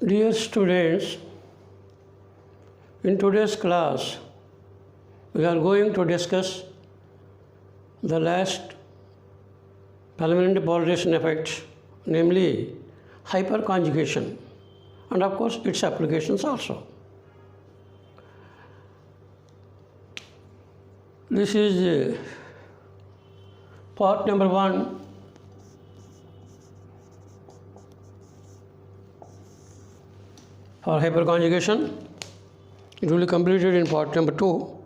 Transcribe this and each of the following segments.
Dear students, in today's class, we are going to discuss the last permanent polarization effect, namely hyperconjugation, and of course its applications also. This is part number 1. For hyperconjugation, it will be completed in part number 2.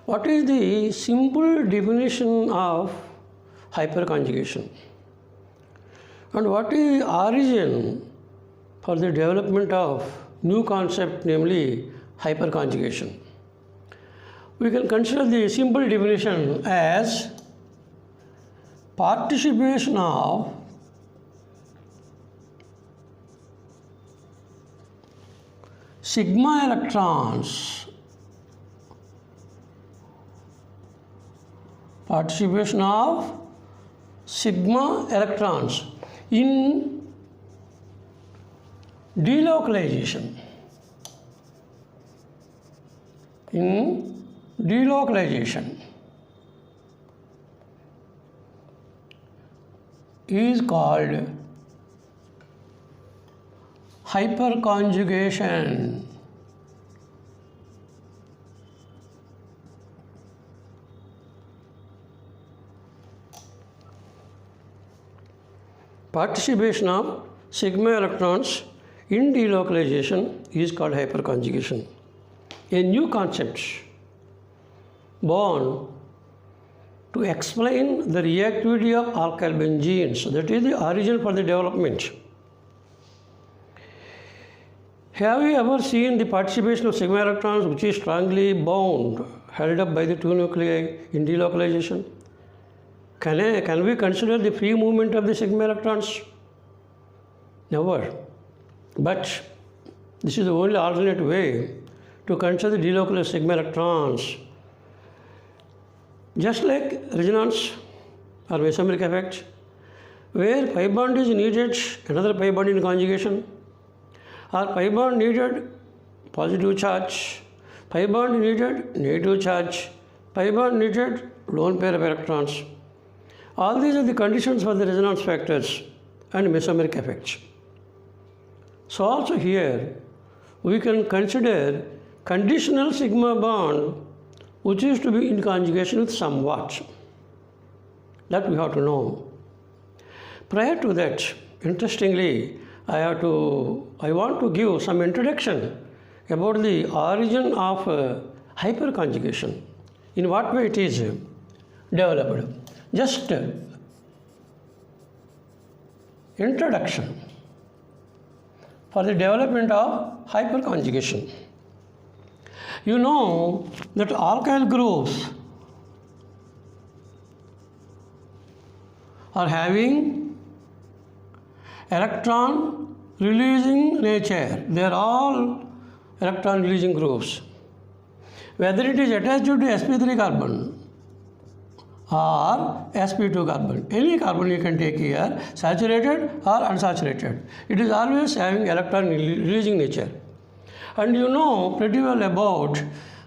What is the simple definition of hyperconjugation? And what is the origin for the development of new concept, namely hyperconjugation? We can consider the simple definition as participation of sigma electrons, in delocalization. Is called hyperconjugation. Participation of sigma electrons in delocalization is called hyperconjugation. A new concept born to explain the reactivity of alkyl benzenes, that is the origin for the development. Have you ever seen the participation of sigma electrons which is strongly bound, held up by the two nuclei in delocalization? Can we consider the free movement of the sigma electrons? Never. But this is the only alternate way to consider the delocalized sigma electrons. Just like resonance or mesomeric effect, where pi bond is needed, another pi bond in conjugation, or pi bond needed positive charge, pi bond needed negative charge, pi bond needed lone pair of electrons. All these are the conditions for the resonance factors and mesomeric effects. So also here we can consider conditional sigma bond which is to be in conjugation with some what. That we have to know. Prior to that, interestingly, I want to give some introduction about the origin of hyperconjugation. In what way it is developed. Just introduction for the development of hyperconjugation. You know that alkyl groups are having electron releasing nature. They are all electron releasing groups. Whether it is attached to sp3 carbon or sp2 carbon, any carbon you can take here, saturated or unsaturated, it is always having electron releasing nature. And you know pretty well about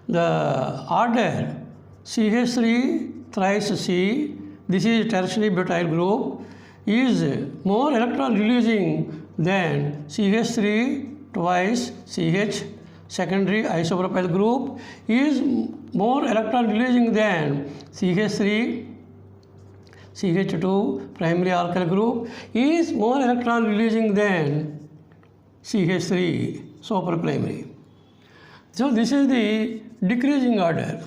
the order CH3 thrice C, this is tertiary butyl group, is more electron releasing than CH3 twice CH secondary isopropyl group, is more electron releasing than CH3 CH2 primary alkyl group, is more electron releasing than CH3 super primary. So this is the decreasing order.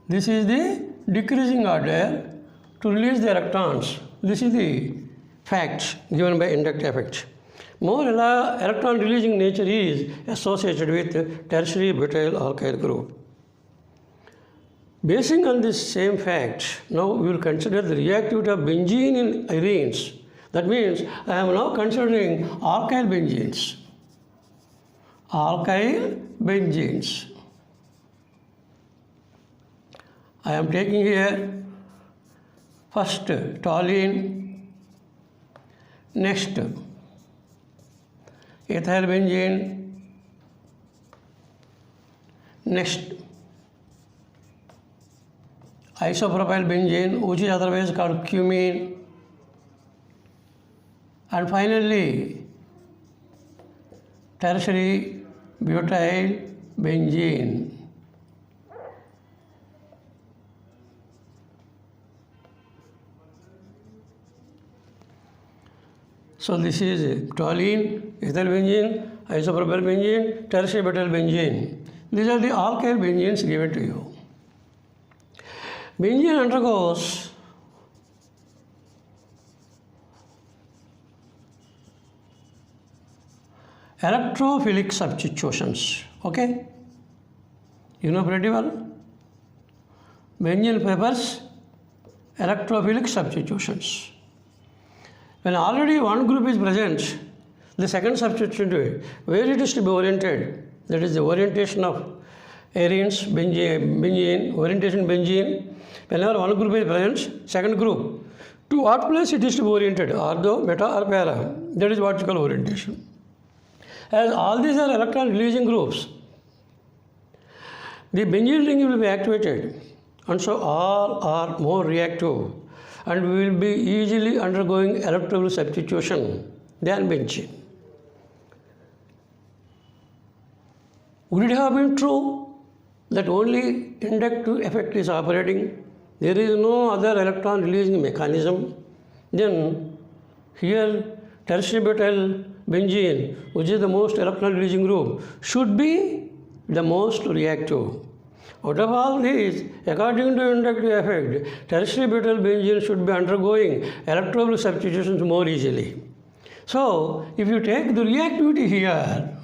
This is the decreasing order to release the electrons. This is the fact given by inductive effect. More electron releasing nature is associated with tertiary butyl alkyl group. Basing on this same fact, now we will consider the reactivity of benzene in arenes. That means I am now considering alkyl benzenes. I am taking here first toluene, next ethyl benzene. Next, isopropyl benzene, which is otherwise called cumene. And finally, tertiary butyl benzene. So this is toluene, ethyl benzene, isopropyl benzene, tertiary butyl benzene. These are the alkyl benzenes given to you. Benzene undergoes electrophilic substitutions. Okay? You know pretty well. Benzene prefers electrophilic substitutions. When already one group is present, the second substituent, where it is to be oriented, that is the orientation of arenes, benzene, orientation benzene. Whenever one group is present, second group, to what place it is to be oriented, ortho, meta or para. That is what you call orientation. As all these are electron releasing groups, the benzene ring will be activated, and so all are more reactive and we will be easily undergoing electrophilic substitution than benzene. Would it have been true that only inductive effect is operating? There is no other electron releasing mechanism? Then here tertiary butyl benzene, which is the most electron releasing group, should be the most reactive. Out of all these, according to inductive effect, tertiary butyl benzene should be undergoing electrophilic substitutions more easily. So, if you take the reactivity here,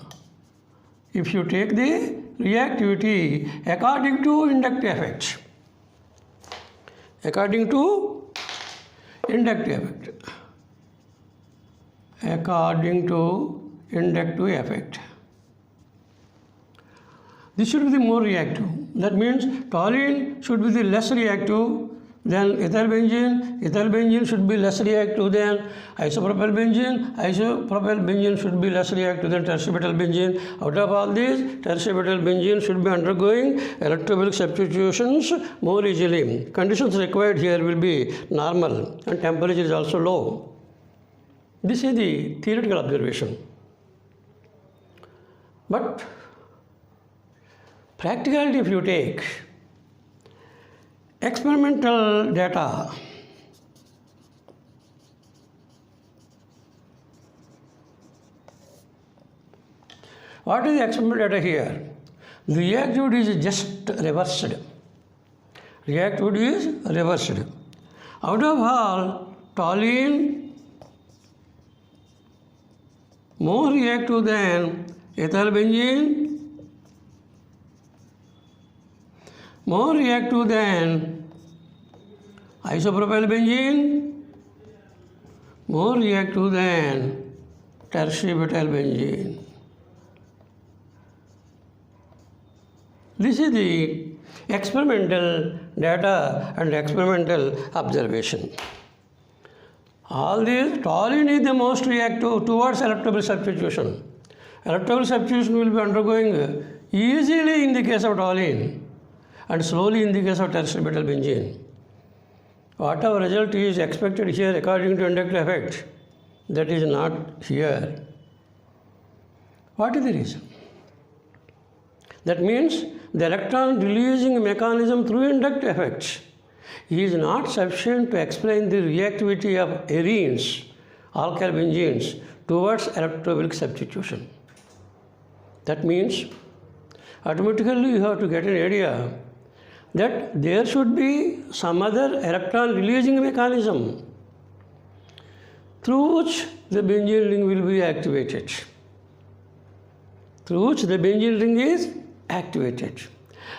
if you take the reactivity according to inductive effect, according to inductive effect, according to inductive effect, this should be the more reactive. That means toluene should be the less reactive than ethyl benzene. Ethyl benzene should be less reactive than isopropyl benzene. Isopropyl benzene should be less reactive than tertiary butyl benzene. Out of all these, tertiary butyl benzene should be undergoing electrophilic substitutions more easily. Conditions required here will be normal and temperature is also low. This is the theoretical observation. But practicality, if you take experimental data, what is the experimental data here? The reactivity is just reversed. Reactivity is reversed. Out of all, toluene more reactive than ethyl benzene, more reactive than isopropyl benzene, more reactive than tertiary butyl benzene. This is the experimental data and experimental observation. All these, toluene is the most reactive towards electrophilic substitution. Electrophilic substitution will be undergoing easily in the case of toluene and slowly in the case of tertiary butyl benzene. Whatever result is expected here according to inductive effect, that is not here. What is the reason? That means the electron releasing mechanism through inductive effect is not sufficient to explain the reactivity of arenes, alkyl benzenes, towards electrophilic substitution. That means automatically you have to get an idea that there should be some other electron releasing mechanism through which the benzene ring will be activated. Through which the benzene ring is activated.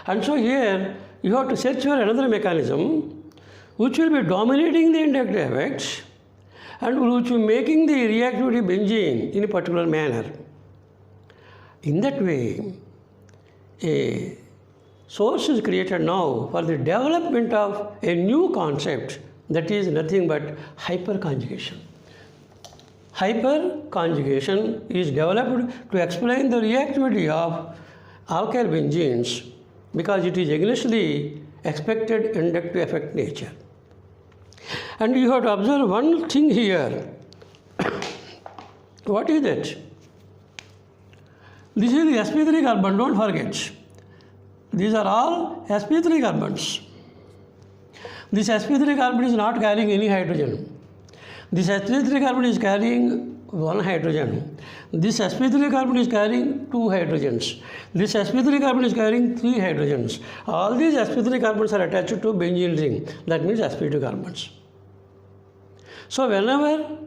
And so here you have to search for another mechanism which will be dominating the inductive effect and which will be making the reactivity benzene in a particular manner. In that way, a source is created now for the development of a new concept that is nothing but hyperconjugation. hyperconjugation is developed to explain the reactivity of alkyl benzenes because it is against the expected inductive effect nature. And you have to observe one thing here. What is that? This is the sp3 carbon, don't forget. These are all sp3 carbons. This sp3 carbon is not carrying any hydrogen. This sp3 carbon is carrying one hydrogen. This sp3 carbon is carrying two hydrogens. This sp3 carbon is carrying three hydrogens. All these sp3 carbons are attached to benzene ring. That means sp2 carbons. So whenever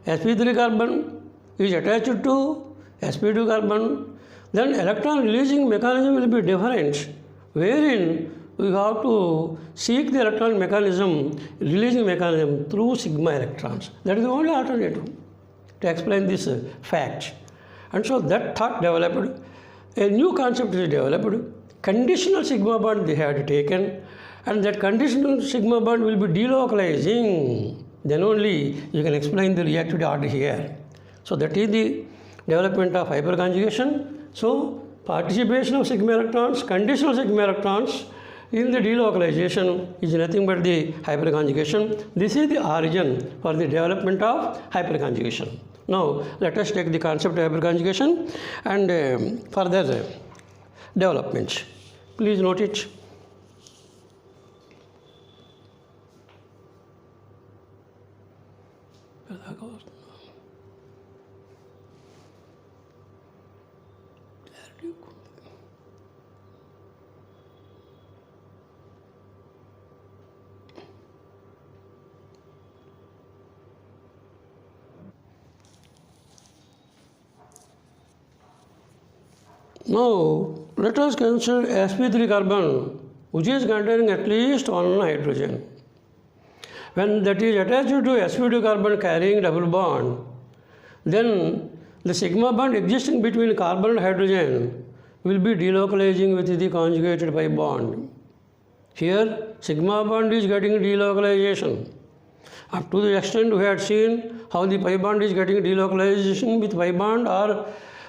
sp3 carbon is attached to sp2 carbon, then electron releasing mechanism will be different, wherein we have to seek the electron mechanism, releasing mechanism through sigma electrons. That is the only alternative to explain this fact. And so that thought developed, a new concept is developed, conditional sigma bond they had taken, and that conditional sigma bond will be delocalizing. Then only you can explain the reactivity order here. So that is the development of hyperconjugation. So participation of sigma electrons, conditional sigma electrons in the delocalization is nothing but the hyperconjugation. This is the origin for the development of hyperconjugation. Now let us take the concept of hyperconjugation and further development. Please note it. Now, let us consider sp3 carbon, which is containing at least one hydrogen. When that is attached to sp2 carbon carrying double bond, then the sigma bond existing between carbon and hydrogen will be delocalizing with the conjugated pi bond. Here, sigma bond is getting delocalization. Up to the extent we had seen how the pi bond is getting delocalization with pi bond or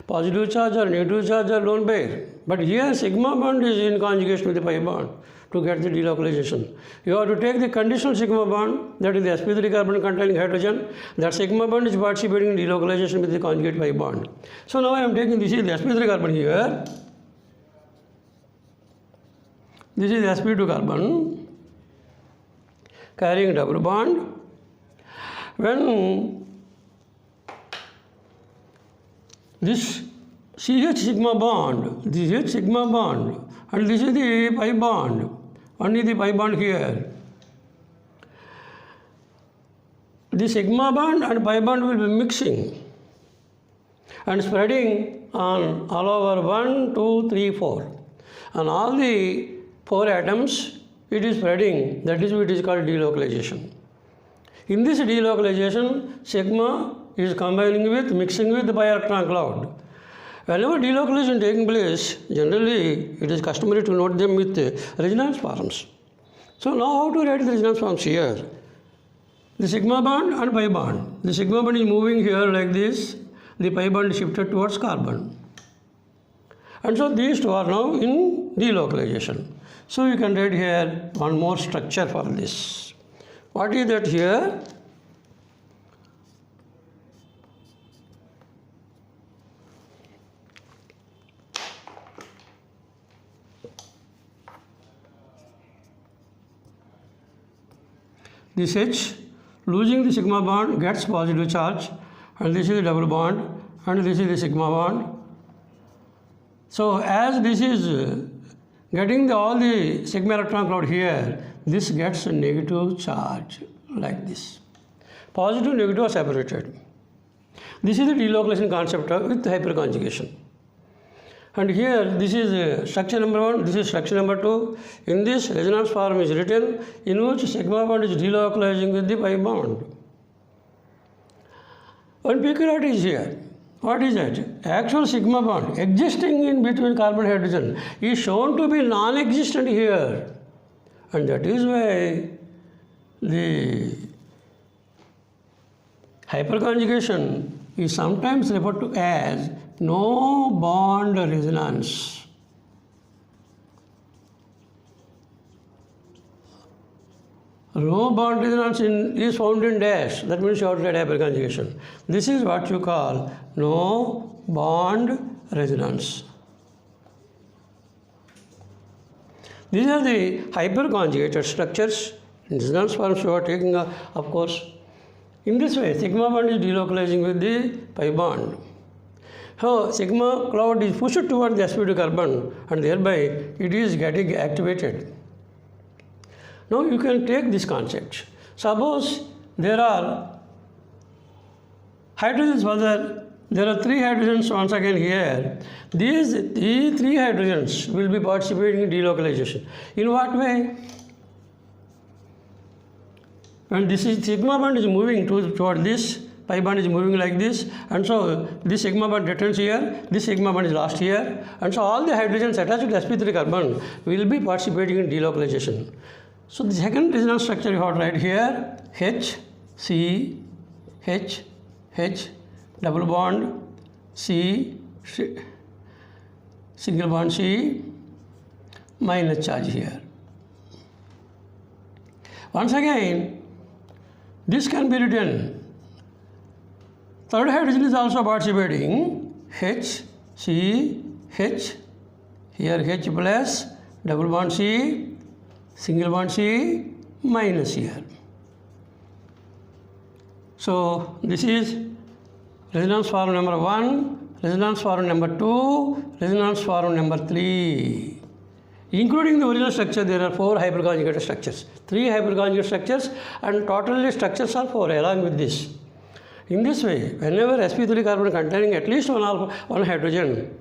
positive charge or negative charge or lone pair. But here sigma bond is in conjugation with the pi bond to get the delocalization. You have to take the conditional sigma bond, that is the sp3 carbon containing hydrogen. That sigma bond is participating in delocalization with the conjugate pi bond. So now I am taking this is the sp3 carbon here. This is the sp2 carbon carrying double bond. When this CH sigma bond, this is sigma bond, and this is the pi bond, only the pi bond here. The sigma bond and pi bond will be mixing and spreading on all over 1, 2, 3, 4. On all the 4 atoms, it is spreading, that is what is called delocalization. In this delocalization, sigma is combining with, mixing with the pi-electron cloud. Whenever delocalization taking place, generally it is customary to note them with resonance forms. So now how to write the resonance forms here? The sigma bond and pi bond. The sigma bond is moving here like this, the pi bond is shifted towards carbon. And so these two are now in delocalization. So you can write here one more structure for this. What is that here? This H losing the sigma bond gets positive charge, and this is the double bond, and this is the sigma bond. So as this is getting all the sigma electron cloud here, this gets a negative charge like this. Positive, negative are separated. This is the delocalization concept with hyperconjugation. And here, this is structure number 1, this is structure number 2. In this, resonance form is written in which sigma bond is delocalizing with the pi bond. One peculiarity is here. What is that? Actual sigma bond existing in between carbon and hydrogen is shown to be non-existent here. And that is why the Hyperconjugation is sometimes referred to as no bond resonance. No bond resonance is found in dash. That means you have to write hyperconjugation. This is what you call no bond resonance. These are the hyperconjugated structures. Resonance forms you are taking, of course. In this way, sigma bond is delocalizing with the pi bond. So, sigma cloud is pushed towards the sp2 carbon and thereby it is getting activated. Now, you can take this concept. Suppose there are hydrogens further. There are 3 hydrogens once again here. These 3 hydrogens will be participating in delocalization. In what way? And this is sigma bond is moving toward this, pi bond is moving like this, and so this sigma bond returns here, this sigma bond is lost here, and so all the hydrogens attached to the sp3 carbon will be participating in delocalization. So the second resonance structure you have to write here, H, C, H, H, double bond, C, single bond C, minus charge here. Once again, this can be written. Third hydrogen is also participating. H, C, H, here H plus, double bond C, single bond C, minus here. So this is resonance form number 1, resonance form number 2, resonance form number 3. Including the original structure, there are 4 hyperconjugated structures, 3 hyperconjugated structures, and totally structures are 4 along with this. In this way, whenever sp3 carbon containing at least one hydrogen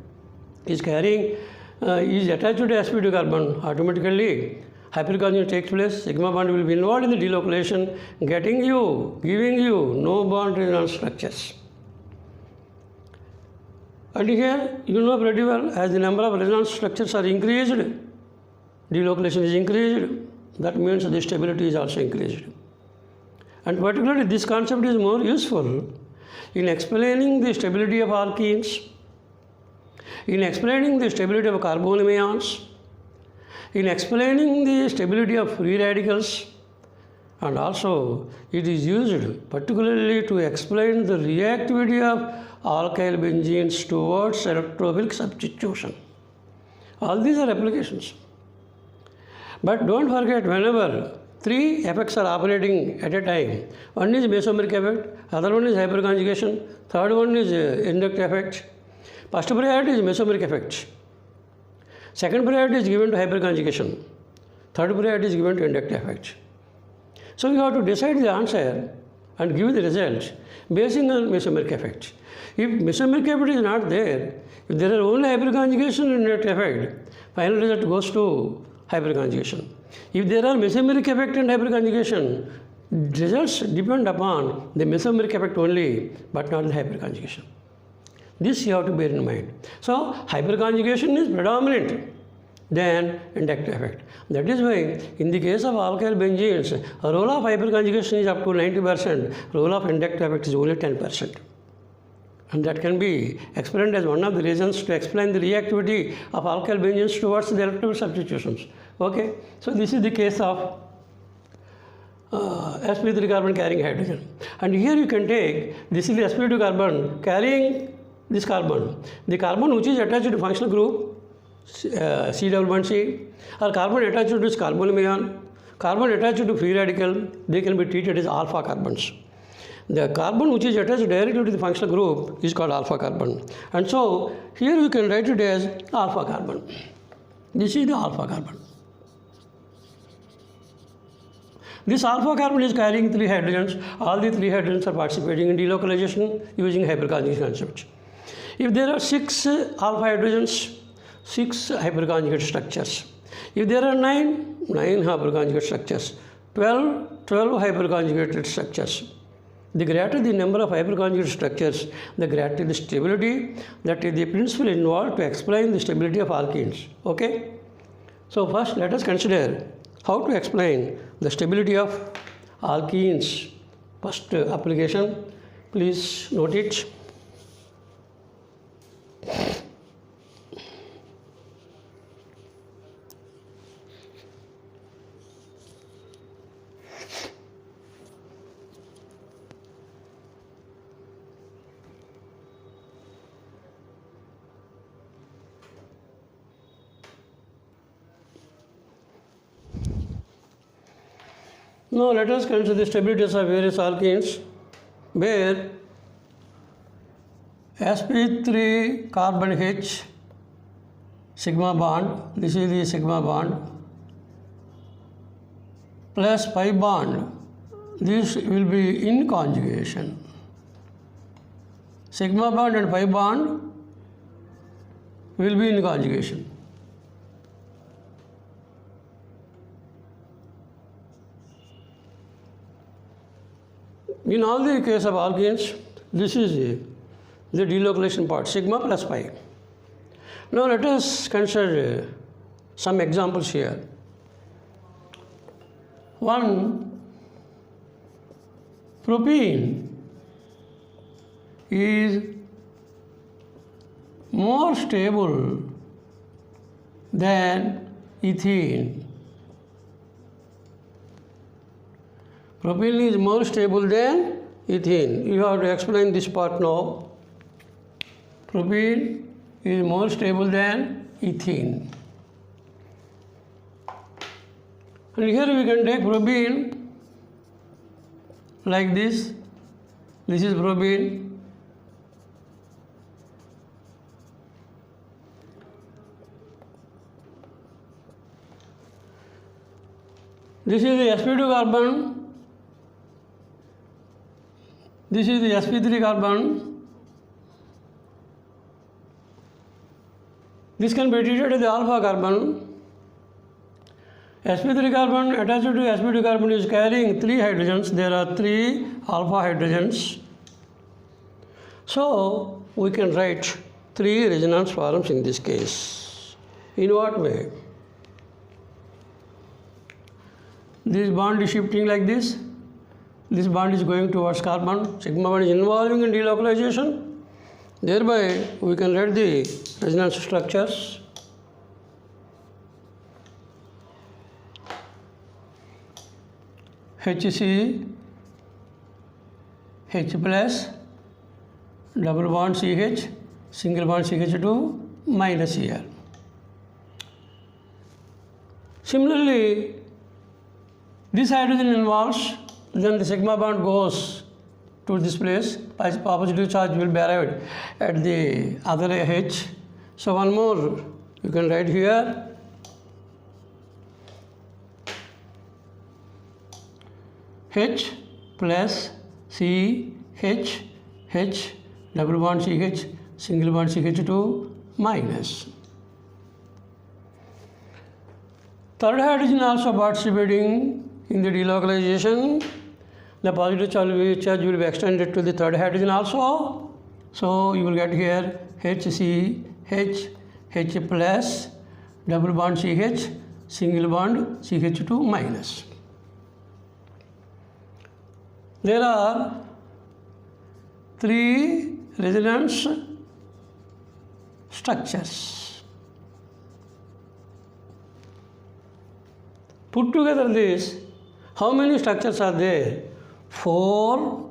is carrying, is attached to the sp2 carbon, automatically hyperconjugation takes place, sigma bond will be involved in the delocalization, giving you no bond resonance structures. And here, you know pretty well, as the number of resonance structures are increased, delocalization is increased, that means the stability is also increased. And particularly this concept is more useful in explaining the stability of alkenes, in explaining the stability of carbonyl ions, in explaining the stability of free radicals, and also it is used particularly to explain the reactivity of alkyl benzenes towards electrophilic substitution. All these are applications. But don't forget, whenever 3 effects are operating at a time, one is mesomeric effect, other one is hyperconjugation, third one is inductive effect. First priority is mesomeric effect. Second priority is given to hyperconjugation. Third priority is given to inductive effect. So you have to decide the answer and give the result based on mesomeric effect. If mesomeric effect is not there, if there are only hyperconjugation and inductive effect, final result goes to hyperconjugation. If there are mesomeric effect and hyperconjugation, results depend upon the mesomeric effect only, but not the hyperconjugation. This you have to bear in mind. So hyperconjugation is predominant than inductive effect. That is why in the case of alkyl benzenes, role of hyperconjugation is up to 90%, role of inductive effect is only 10%. And that can be explained as one of the reasons to explain the reactivity of alkyl benzenes towards the electrophilic substitutions. Okay, so this is the case of sp3 carbon carrying hydrogen. And here you can take, this is the sp2 carbon carrying this carbon. The carbon which is attached to functional group, C double bond C, or carbon attached to this carbonyl ion, carbon attached to free radical, they can be treated as alpha carbons. The carbon which is attached directly to the functional group is called alpha carbon. And so here you can write it as alpha carbon. This is the alpha carbon. This alpha carbon is carrying 3 hydrogens. All the 3 hydrogens are participating in delocalization using hyperconjugation concept. If there are 6 alpha hydrogens, 6 hyperconjugate structures. If there are 9 hyperconjugate structures. 12 hyperconjugated structures. The greater the number of hyperconjugate structures, the greater the stability. That is the principle involved to explain the stability of alkenes. Okay? So first let us consider how to explain the stability of alkenes. First application, Please note it. Now let us consider the stabilities of various alkenes where sp3 carbon H sigma bond, this is the sigma bond, plus pi bond, this will be in conjugation. Sigma bond and pi bond will be in conjugation. In all the case of alkenes, this is the delocalization part, sigma plus pi. Now let us consider some examples here. One, propene is more stable than ethene. Propene is more stable than ethene. You have to explain this part now. Propene is more stable than ethene. And here we can take propene like this. This is propene. This is the sp2 carbon. This is the sp3 carbon. This can be treated as the alpha carbon. sp3 carbon attached to sp2 carbon is carrying 3 hydrogens. There are 3 alpha hydrogens. So we can write 3 resonance forms in this case. In what way? This bond is shifting like this. This bond is going towards carbon. Sigma bond is involving in delocalization. Thereby, we can write the resonance structures. HC, H plus, double bond CH, single bond CH2 minus here. Similarly, this hydrogen involves, then the sigma bond goes to this place, positive charge will be arrived at the other H. So one more you can write here. H plus C H, H double bond CH, single bond CH2 minus. Third hydrogen also participating in the delocalization. The positive charge will be extended to the third hydrogen also. So you will get here HC, H, H plus, double bond CH, single bond CH2 minus. There are 3 resonance structures. Put together this, how many structures are there? 4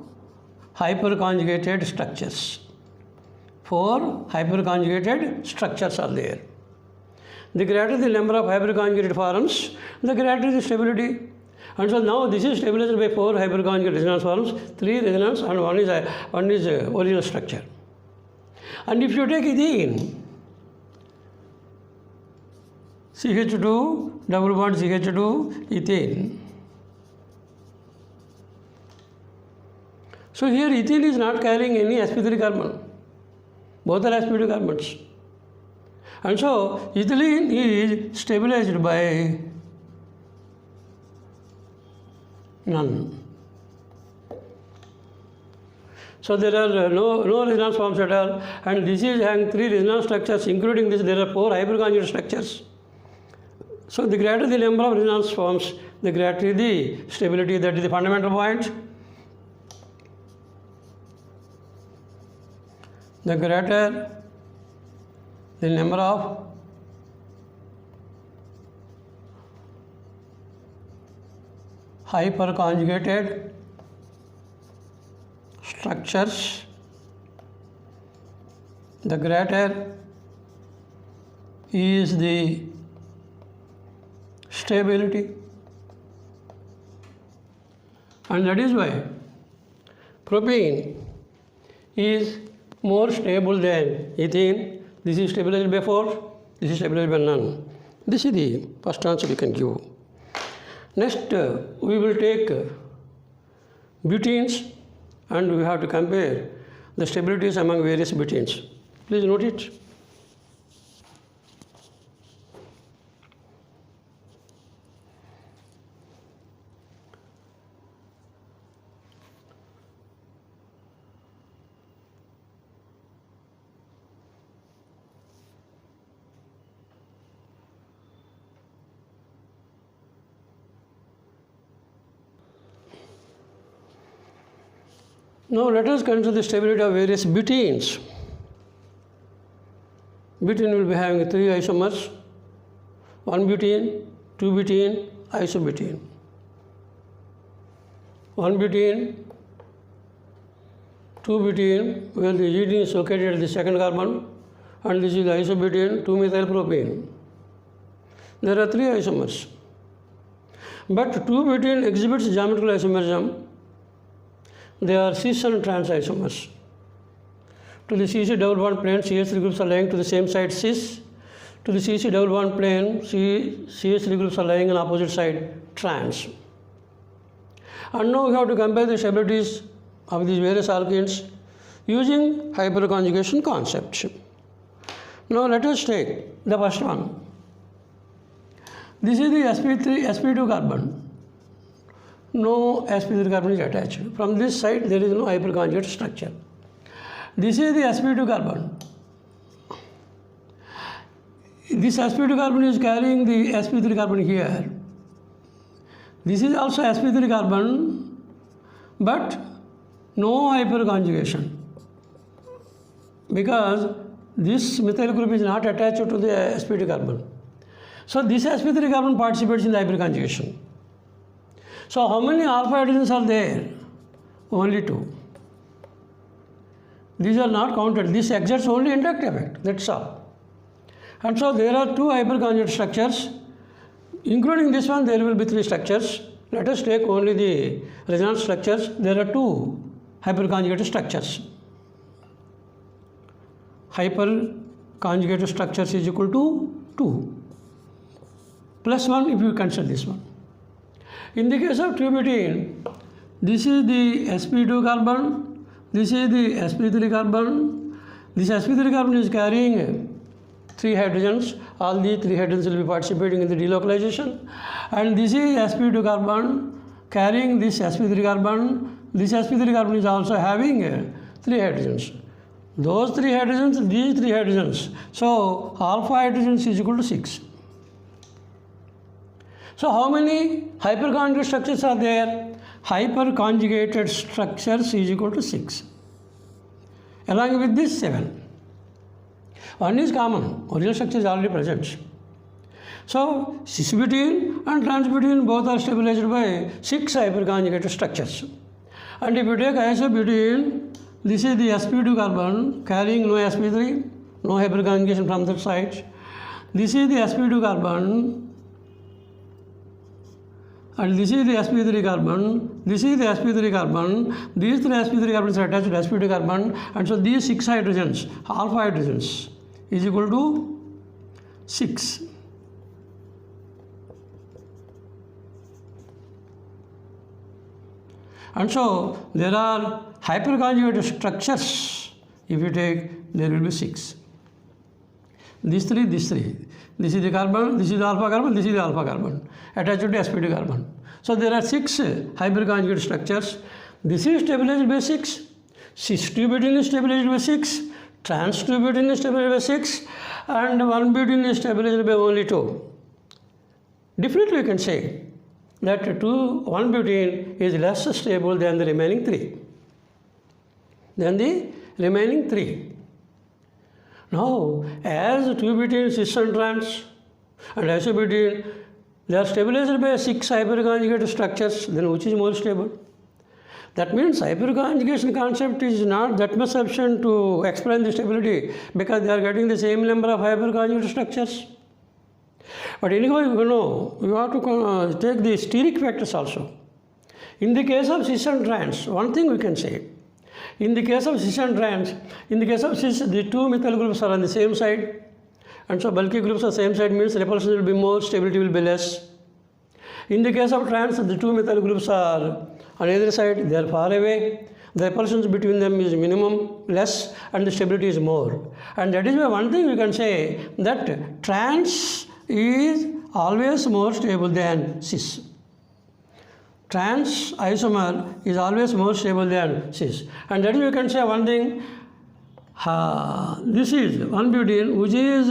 hyperconjugated structures. 4 hyperconjugated structures are there. The greater the number of hyperconjugated forms, the greater the stability. And so now this is stabilized by 4 hyperconjugate resonance forms, 3 resonance and one is original structure. And if you take ethene, CH2, double bond CH2, ethene. So here ethene is not carrying any sp3 carbon. Both are sp2 carbons. And so ethylene is stabilized by none. So there are no resonance forms at all, and this is having 3 resonance structures, including this there are 4 hyperconjugate structures. So the greater the number of resonance forms, the greater the stability. That is the fundamental point. the greater the number of hyperconjugated structures, the greater is the stability. And that is why propene is more stable than ethane. This is stabilized by 4, this is stabilized by none. This is the first answer we can give. Next, we will take butenes and we have to compare the stabilities among various butenes. Please note it. Now let us consider the stability of various butenes. Butene will be having 3 isomers, 1 butene, 2 butene, isobutene. 1 butene, 2 butene, where the butene is located at the second carbon, and this is the isobutene, 2-methylpropane. There are 3 isomers. But 2 butene exhibits geometrical isomerism. They are cis and trans isomers. To the CC double bond plane, CH3 groups are lying to the same side cis. To the CC double bond plane, CH3 groups are lying on opposite side trans. And now we have to compare the stabilities of these various alkenes using hyperconjugation concept. Now let us take the first one. This is the sp2 carbon. No sp3 carbon is attached. From this side there is no hyperconjugate structure. This is the sp2 carbon. This sp2 carbon is carrying the sp3 carbon here. This is also sp3 carbon, but no hyperconjugation, because this methyl group is not attached to the sp2 carbon. So this sp3 carbon participates in the hyperconjugation. So how many alpha hydrogens are there? Only 2. These are not counted. This exerts only indirect effect. That's all. And so there are 2 hyperconjugate structures. Including this one, there will be 3 structures. Let us take only the resonance structures. There are 2 hyperconjugated structures. Hyperconjugated structures is equal to 2 plus 1 if you consider this one. In the case of tubutene, this is the sp2 carbon, this is the sp3 carbon. This sp3 carbon is carrying 3 hydrogens. All the 3 hydrogens will be participating in the delocalization. And this is sp2 carbon carrying this sp3 carbon. This sp3 carbon is also having 3 hydrogens. Those 3 hydrogens, these 3 hydrogens. So alpha hydrogens is equal to 6. So how many hyperconjugated structures are there? Hyperconjugated structures is equal to 6. Along with this 7. One is common, original structure is already present. So cis-butene and trans-butene both are stabilized by 6 hyperconjugated structures. And if you take isobutene, this is the sp2 carbon carrying no sp3, no hyperconjugation from that side. This is the sp2 carbon. And this is the sp3 carbon, this is the sp3 carbon, these 3 sp3 carbons are attached to sp2 carbon, and so these 6 hydrogens, alpha hydrogens, is equal to 6. And so there are hyperconjugated structures. If you take, there will be 6. These 3, this 3. This is the carbon, this is the alpha carbon, this is the alpha carbon attached to sp2 carbon. So there are 6 hyperconjugate structures. This is stabilized by 6. Cis-2-butene is stabilized by 6. Trans-2-butene is stabilized by 6. And 1-butene is stabilized by only 2. Definitely you can say that 1-butene is less stable than the remaining 3. Now, as 2-butene cis and trans and isobutene, they are stabilized by 6 hyperconjugated structures, then which is more stable? That means hyperconjugation concept is not that much sufficient to explain the stability because they are getting the same number of hyperconjugated structures. But anyway, you have to take the steric factors also. In the case of cis and trans, one thing we can say. In the case of cis and trans, in the case of cis, the two methyl groups are on the same side. And so bulky groups on the same side means repulsion will be more, stability will be less. In the case of trans, the two methyl groups are on either side, they are far away. The repulsions between them is minimum, less, and the stability is more. And that is why one thing we can say that trans is always more stable than cis. Trans isomer is always more stable than cis. And that is why we can say one thing, this is 1-butene which is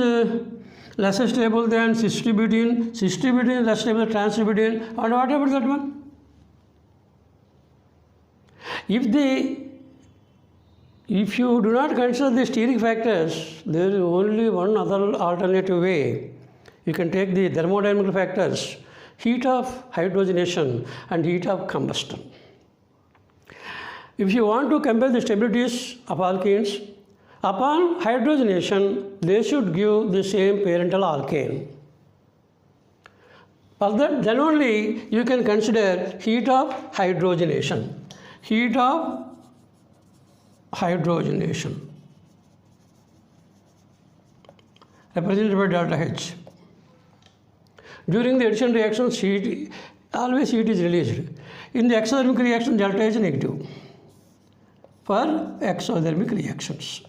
less stable than cis-2-butene, cis-2-butene less stable than trans-2-butene, and what about that one? If you do not consider the steric factors, there is only one other alternative way. You can take the thermodynamical factors, heat of hydrogenation and heat of combustion. If you want to compare the stabilities of alkenes, upon hydrogenation, they should give the same parental alkane. Further, then only you can consider heat of hydrogenation. Heat of hydrogenation represented by delta H. During the addition reactions, always heat is released. In the exothermic reaction, delta H is negative for exothermic reactions.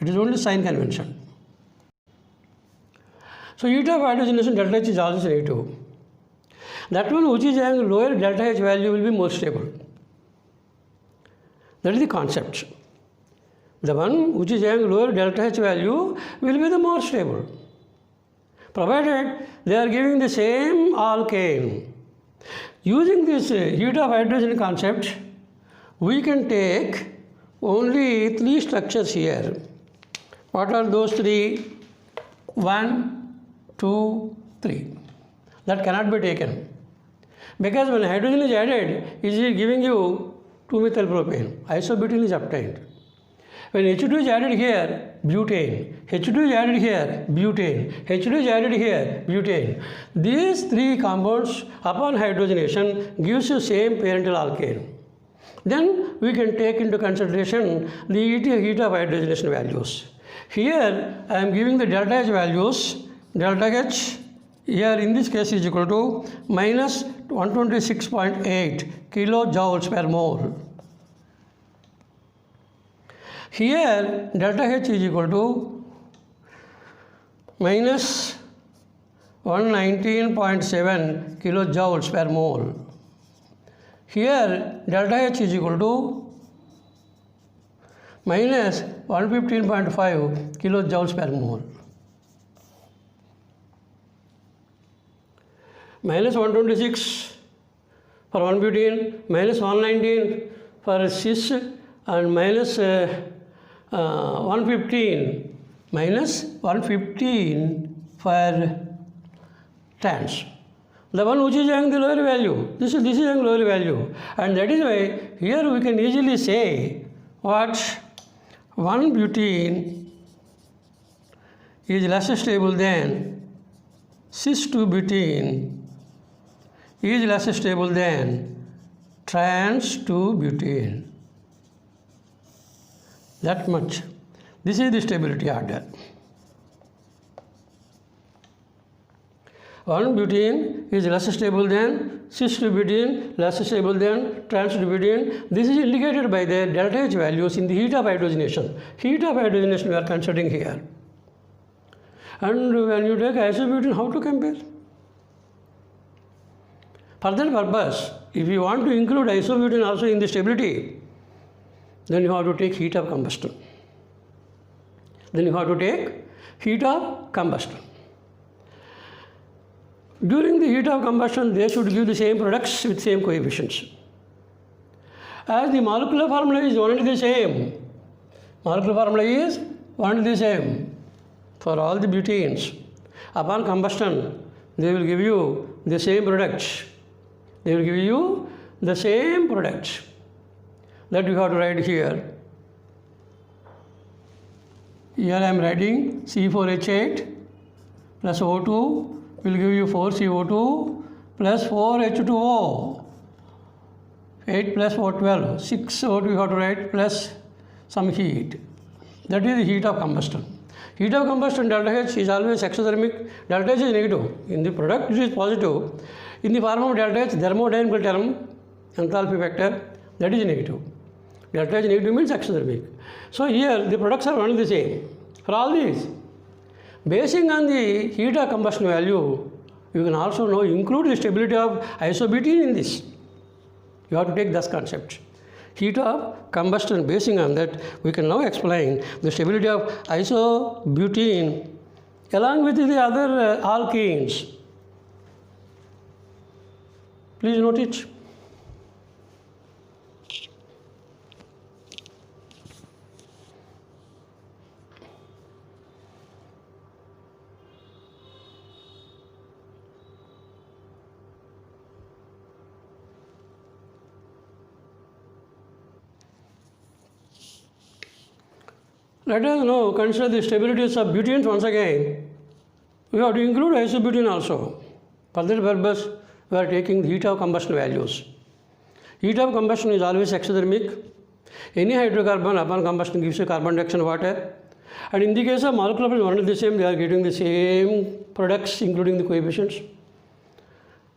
It is only sign convention. So heat of hydrogenation, delta H is always negative. That one which is having lower delta H value will be more stable. That is the concept. The one which is having lower delta H value will be the more stable, provided they are giving the same alkane. Using this heat of hydrogen concept, we can take only 3 structures here. What are those 3? 1, 2, 3. That cannot be taken. Because when hydrogen is added, it is giving you 2-methylpropane. Isobutene is obtained. When H2 is added here, butane. H2 is added here, butane. H2 is added here, butane. These 3 compounds upon hydrogenation gives you same parental alkane. Then we can take into consideration the heat of hydrogenation values. Here I am giving the delta H values. Delta H here in this case is equal to minus 126.8 kilojoules per mole. Here delta H is equal to minus 119.7 kilojoules per mole. Here delta H is equal to minus 115.5 kilojoules per mole. Minus 126 for 1-butene, minus 119 for cis, and minus 115 for trans. The one which is having the lower value, this is having lower value, and that is why here we can easily say what 1-butene is less stable than cis-2-butene is less stable than trans-2-butene. That much. This is the stability order. 1-butene is less stable than cis-2-butene, less stable than trans-2-butene. This is indicated by the delta H values in the heat of hydrogenation. Heat of hydrogenation we are considering here. And when you take isobutene, how to compare? For that purpose, if you want to include isobutene also in the stability, then you have to take heat of combustion. During the heat of combustion, they should give the same products with same coefficients. As the molecular formula is one and the same, for all the butenes. Upon combustion, they will give you the same product. They will give you the same product. That you have to write here. Here I am writing C4H8 plus O2 will give you 4CO2 plus 4H2O. 8 plus 4, 12. 6 O2 you have to write plus some heat. That is the heat of combustion. Heat of combustion delta H is always exothermic. Delta H is negative. In the product it is positive. In the form of delta H, thermodynamical term, enthalpy vector, that is negative. Delta H negative means exothermic. So here the products are only the same. For all these, basing on the heat of combustion value, you can also now include the stability of isobutene in this. You have to take this concept. Heat of combustion, basing on that, we can now explain the stability of isobutene along with the other alkenes. Please note it. Let us now consider the stabilities of butenes once again. We have to include isobutene also. For that purpose, we are taking the heat of combustion values. Heat of combustion is always exothermic. Any hydrocarbon upon combustion gives you carbon dioxide and water. And in the case of molecular is one and the same, they are getting the same products including the coefficients.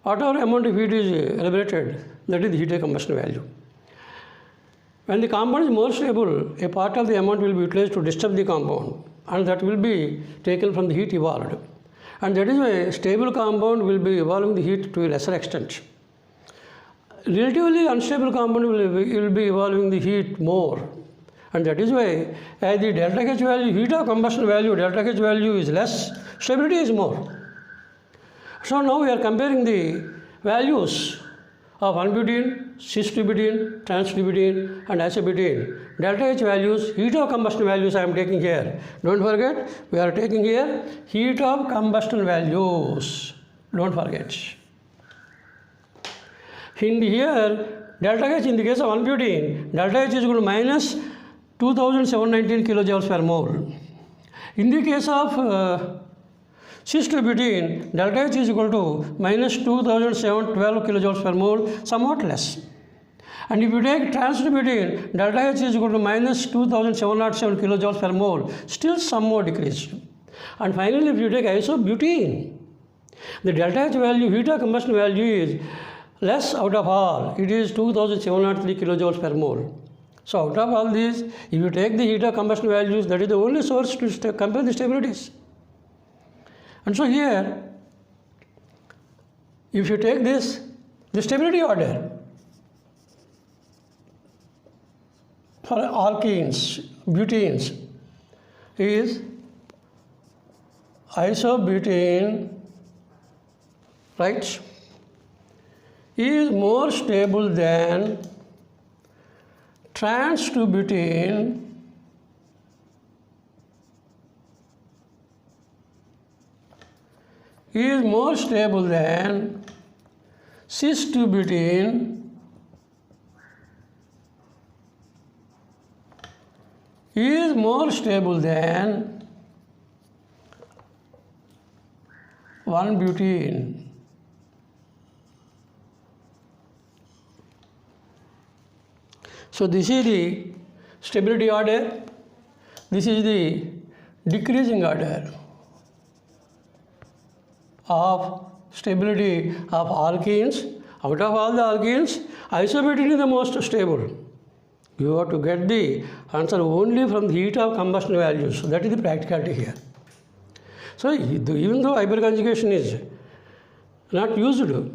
Whatever amount of heat is liberated, that is the heat of combustion value. When the compound is more stable, a part of the amount will be utilized to disturb the compound, and that will be taken from the heat evolved. And that is why a stable compound will be evolving the heat to a lesser extent. Relatively unstable compound will be evolving the heat more. And that is why as the delta H value, heat of combustion value, delta H value is less, stability is more. So now we are comparing the values of 1-butene, 6-butene, trans-butene and isobutene. Delta H values, heat of combustion values I am taking here. Don't forget, we are taking here heat of combustion values. Don't forget. In here, delta H in the case of 1-butene, delta H is equal to minus 2719 kilojoules per mole. In the case of 6-butene, delta H is equal to minus 2712 kilojoules per mole, somewhat less. And if you take trans-butene, delta H is equal to minus 2707 kilojoules per mole, still somewhat decreased. And finally, if you take isobutene, the delta H value, heat of combustion value is less out of all. It is 2703 kilojoules per mole. So out of all these, if you take the heat of combustion values, that is the only source to compare the stabilities. And so here, if you take this, the stability order for alkenes, butenes is isobutene, right, is more stable than trans-butene, is more stable than cis-butene, is more stable than 1-butene. So this is the stability order, this is the decreasing order of stability of alkenes. Out of all the alkenes, isobutene is the most stable. You have to get the answer only from the heat of combustion values. That is the practicality here. So even though hyperconjugation is not useful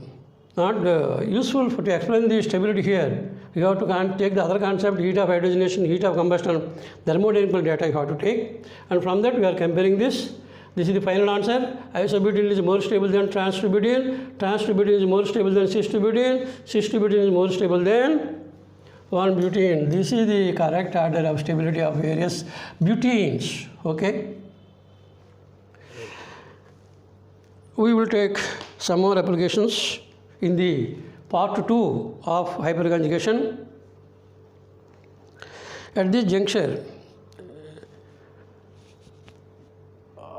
to explain the stability here, you have to take the other concept, heat of hydrogenation, heat of combustion, thermodynamical data you have to take, and from that we are comparing this. This is the final answer. Isobutene is more stable than trans-butene, trans-butene is more stable than cis-butene, cis-butene is more stable than 1-butene. This is the correct order of stability of various butenes. Okay. we will take some more applications in the part 2 of hyperconjugation. At this juncture,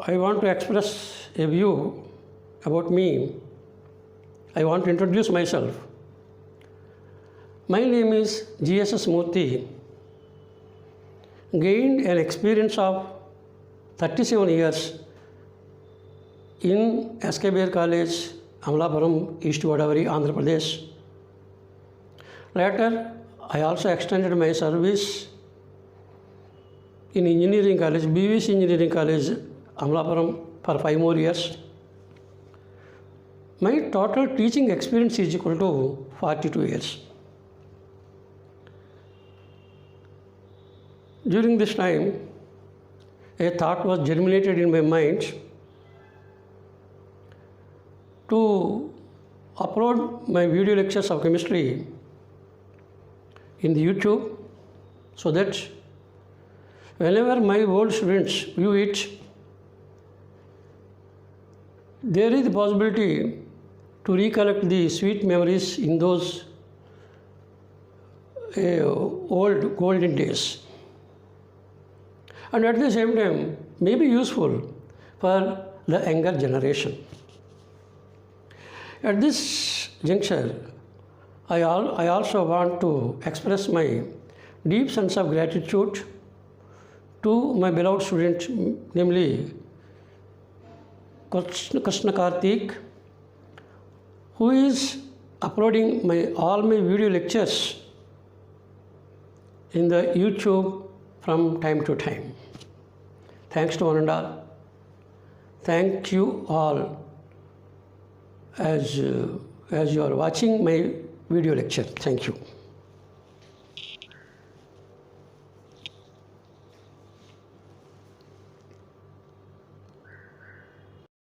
I want to express a view about me. I want to introduce myself. My name is G.S.S. Murthy. Gained an experience of 37 years in S.K. Bair College, Amlapuram, East Godavari, Andhra Pradesh. Later, I also extended my service in Engineering College, BVC Engineering College, Amlapuram, for 5 more years. My total teaching experience is equal to 42 years. During this time, a thought was germinated in my mind to upload my video lectures of chemistry in the YouTube, so that whenever my old students view it, there is the possibility to recollect the sweet memories in those old golden days, and at the same time may be useful for the younger generation. At this juncture, I also want to express my deep sense of gratitude to my beloved student, namely Krishna Karthik, who is uploading all my video lectures in the YouTube from time to time. Thanks to one and all. Thank you all as you are watching my video lecture. Thank you.